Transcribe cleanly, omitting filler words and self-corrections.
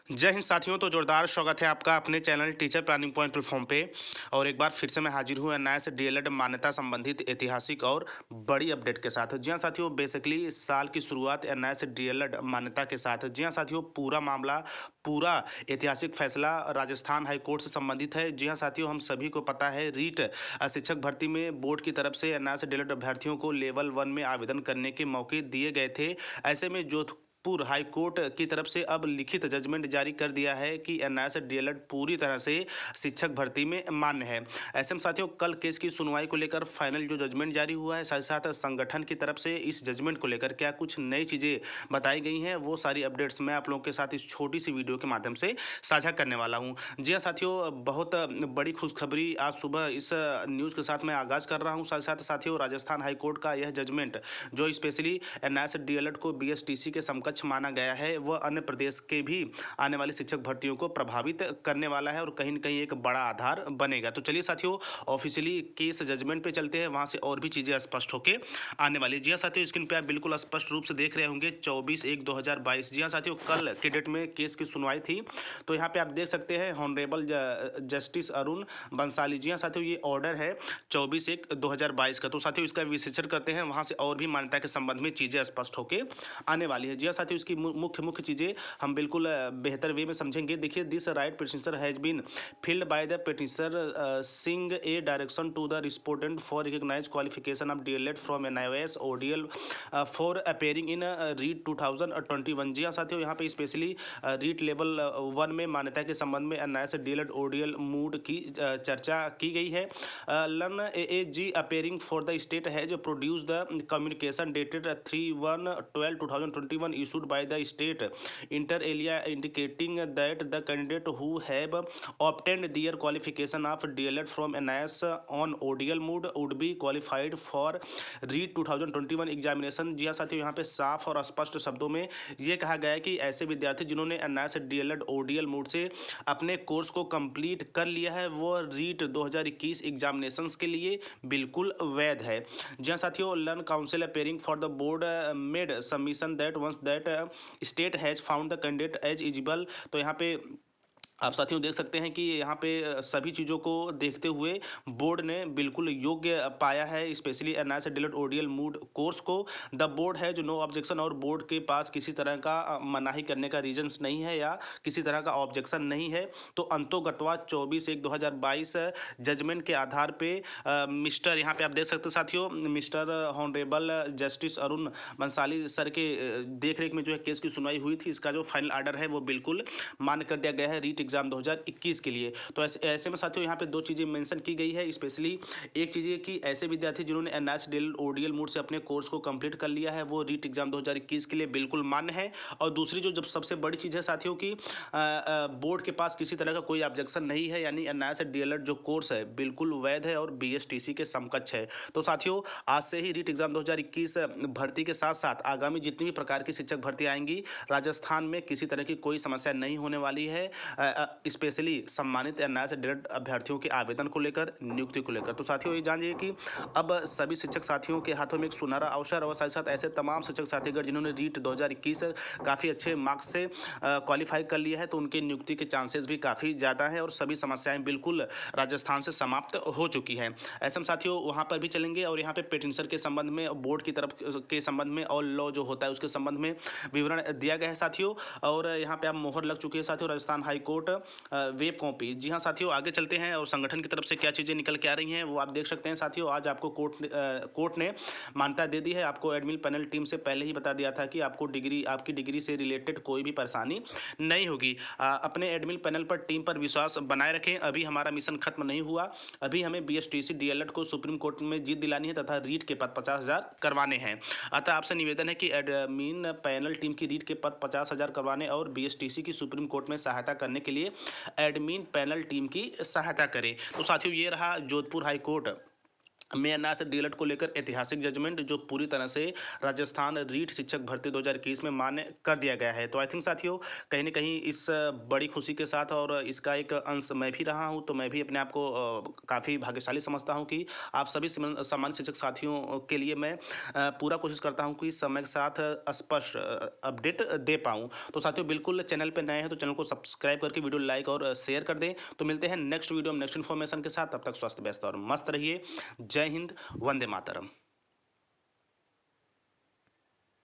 जय हिंद साथियों। तो जोरदार स्वागत है आपका अपने channel teacher planning point platform पे। और एक बार फिर से मैं हाजिर हूँ एनआईए से डीएलएड मान्यता संबंधित ऐतिहासिक और बड़ी अपडेट के साथ। जी हाँ साथियों, बेसिकली इस साल की शुरुआत एनआईए से डीएलएड मान्यता के साथ। जी हाँ साथियों, पूरा मामला, पूरा ऐतिहासिक फैसला राजस्थान हाई कोर्ट से संबंधित है। जी हाँ साथियों, हम सभी को पता है रीट शिक्षक भर्ती में बोर्ड की तरफ से एनआईए से डीएलएड अभ्यर्थियों को लेवल 1 में आवेदन करने के मौके दिए गए थे। ऐसे में जोधपुर हाई कोर्ट की तरफ से अब लिखित जजमेंट जारी कर दिया है कि एनआईए से डीएलएड पूरी तरह से शिक्षक भर्ती में मान्य है। ऐसे में साथियों, कल केस की सुनवाई को लेकर फाइनल जो जजमेंट जारी हुआ है, साथ साथ संगठन की तरफ से इस जजमेंट को लेकर क्या कुछ नई चीजें बताई गई हैं, वो सारी अपडेट्स मैं आप लोगों के साथ इस छोटी सी वीडियो के माध्यम से साझा करने वाला हूँ। जी हाँ साथियों, बहुत बड़ी खुशखबरी आज सुबह इस न्यूज़ के साथ मैं आगाज कर रहा हूँ। साथ साथ साथियों, राजस्थान हाई कोर्ट का यह जजमेंट जो स्पेशली एनआईए से डीएलएड को बीएसटीसी के समकक्ष माना गया है, वह अन्य प्रदेश के भी आने वाली शिक्षक भर्तियों को प्रभावित करने वाला है और कहीं न कहीं एक बड़ा आधार बनेगा। तो चलिए साथियों, ऑफिशियली केस जजमेंट पे चलते हैं, वहां से और भी चीजें स्पष्ट होके आने वाली। जी हाँ साथियों, स्क्रीन पे आप बिल्कुल स्पष्ट रूप से देख रहे होंगे 24/1/2022। जी हाँ साथियों, कल के डेट में केस की सुनवाई थी। तो यहाँ पे आप देख सकते हैं हॉनरेबल जस्टिस अरुण बंसाली। जी हाँ साथियों, ये ऑर्डर है 24/1/2022 का। तो साथियों, इसका विश्लेषण करते हैं, वहां से और भी मान्यता के संबंध में चीजें स्पष्ट होके आने वाली है। जी हाँ साथियों, इसकी मुख्य चीजें हम बिल्कुल बेहतर वे में समझेंगे। देखिए, this writ petitioner has been filed by the petitioner seeking a direction to the respondent for recognized qualification of DElEd from NIOS ODL for appearing in REET 2021। जी हाँ साथियों, यहाँ पे स्पेशली रीट लेवल 1 में मान्यता के संबंध में एनआईए से डीएलएड ओडीएल मूड की चर्चा की गई है। Learned A G appearing for the state has produce the communication dated 3/1/12/2021 issued by the state inter alia indicating that the candidate who have obtained their qualification of DLED from NIS on ODL mode would be qualified for REIT 2021 examination. जी हाँ साथियों, यहाँ पे साफ और स्पष्ट शब्दों में ये कहा गया है कि ऐसे विद्यार्थी जिन्होंने NIS DLED ODL मोड से अपने कोर्स को कंप्लीट कर लिया है, वो रीट 2021 एग्जामिनेशंस के लिए बिल्कुल वैध है। जी हाँ साथियों, learned counsel appearing for the board made submission that once that state has found the candidate as eligible. तो यहाँ पे आप साथियों देख सकते हैं कि यहाँ पे सभी चीज़ों को देखते हुए बोर्ड ने बिल्कुल योग्य पाया है, स्पेशली एनआईए से डीएलएड ओडीएल मूड कोर्स को। द बोर्ड है जो नो ऑब्जेक्शन, और बोर्ड के पास किसी तरह का मनाही करने का रीजंस नहीं है या किसी तरह का ऑब्जेक्शन नहीं है। तो अंतोगत्वा 24/1/2022 जजमेंट के आधार पे मिस्टर, यहाँ पे आप देख सकते हैं साथियों, mister honourable justice Arun Bansali sir के देख रेख में जो है केस की सुनवाई हुई थी, इसका जो फाइनल आर्डर है वो बिल्कुल मान्य कर दिया गया है रीट एग्जाम 2021 के लिए। तो ऐसे में साथियों, यहाँ पे दो चीज़ें मेंशन की गई है स्पेशली। एक चीज़ ये कि ऐसे विद्यार्थी जिन्होंने एनआईएस डीएलएड ओडीएल मोड से अपने कोर्स को कंप्लीट कर लिया है, वो रीट एग्जाम 2021 के लिए बिल्कुल मान्य है। और दूसरी जो जब सबसे बड़ी चीज़ है साथियों की, बोर्ड के पास किसी तरह का कोई ऑब्जेक्शन नहीं है, यानी एनआईएस डीएलएड जो कोर्स है बिल्कुल वैध है और बीएसटीसी के समकक्ष है। तो साथियों, आज से ही रीट एग्जाम 2021 भर्ती के साथ साथ आगामी जितनी भी प्रकार की शिक्षक भर्ती आएंगी, राजस्थान में किसी तरह की कोई समस्या नहीं होने वाली है, स्पेशली सम्मानित एनआईए से डीएलएड अभ्यर्थियों के आवेदन को लेकर, नियुक्ति को लेकर। तो साथियों, ये जानिए कि अब सभी शिक्षक साथियों के हाथों में एक सुनहरा अवसर, और साथ साथ ऐसे तमाम शिक्षक साथीगण जिन्होंने रीट 2021 काफ़ी अच्छे मार्क्स से क्वालिफाई कर लिया है, तो उनकी नियुक्ति के चांसेस भी काफ़ी ज़्यादा है और सभी समस्याएं बिल्कुल राजस्थान से समाप्त हो चुकी हैं। ऐसे में साथियों, वहाँ पर भी चलेंगे और यहाँ पे पेटिशनर के संबंध में, बोर्ड की तरफ के संबंध में और लॉ जो होता है उसके संबंध में विवरण दिया गया है साथियों। और यहाँ पे आप मोहर लग चुकी है साथियों, Rajasthan high court web copy. जी हाँ साथियों, आगे चलते हैं और संगठन की तरफ से क्या चीज़ें निकल के आ रही हैं वो आप देख सकते हैं साथियों। आज आपको कोर्ट ने मान्यता दे दी है। आपको एडमिन पैनल टीम से पहले ही बता दिया था कि आपकी डिग्री से रिलेटेड कोई भी परेशानी नहीं होगी। अपने एडमिन पैनल पर, टीम पर विश्वास बनाए रखें। अभी हमारा मिशन खत्म नहीं हुआ, अभी हमें बीएसटीसी डीएलएड को सुप्रीम कोर्ट में जीत दिलानी है तथा रीट के पद 50,000 करवाने हैं। अतः आपसे निवेदन है कि एडमिन पैनल टीम की रीट के पद 50,000 करवाने और बीएसटीसी की सुप्रीम कोर्ट में सहायता करने के लिए एडमिन पैनल टीम की सहायता करें। तो साथियों, ये रहा जोधपुर हाई कोर्ट में एनआईएस डीएलएड को लेकर ऐतिहासिक जजमेंट जो पूरी तरह से राजस्थान रीट शिक्षक भर्ती 2021 में मान्य कर दिया गया है। तो आई थिंक साथियों, कहीं ना कहीं इस बड़ी खुशी के साथ और इसका एक अंश मैं भी रहा हूं, तो मैं भी अपने आप को काफ़ी भाग्यशाली समझता हूं कि आप सभी सामान्य शिक्षक साथियों के लिए मैं पूरा कोशिश करता हूं कि समय के साथ स्पष्ट अपडेट दे पाऊँ। तो साथियों, बिल्कुल चैनल पर नए हैं तो चैनल को सब्सक्राइब करके वीडियो लाइक और शेयर कर दें। तो मिलते हैं नेक्स्ट वीडियो में नेक्स्ट इन्फॉर्मेशन के साथ। तब तक स्वस्थ व्यस्त और मस्त रहिए। जय हिंद, वंदे मातरम।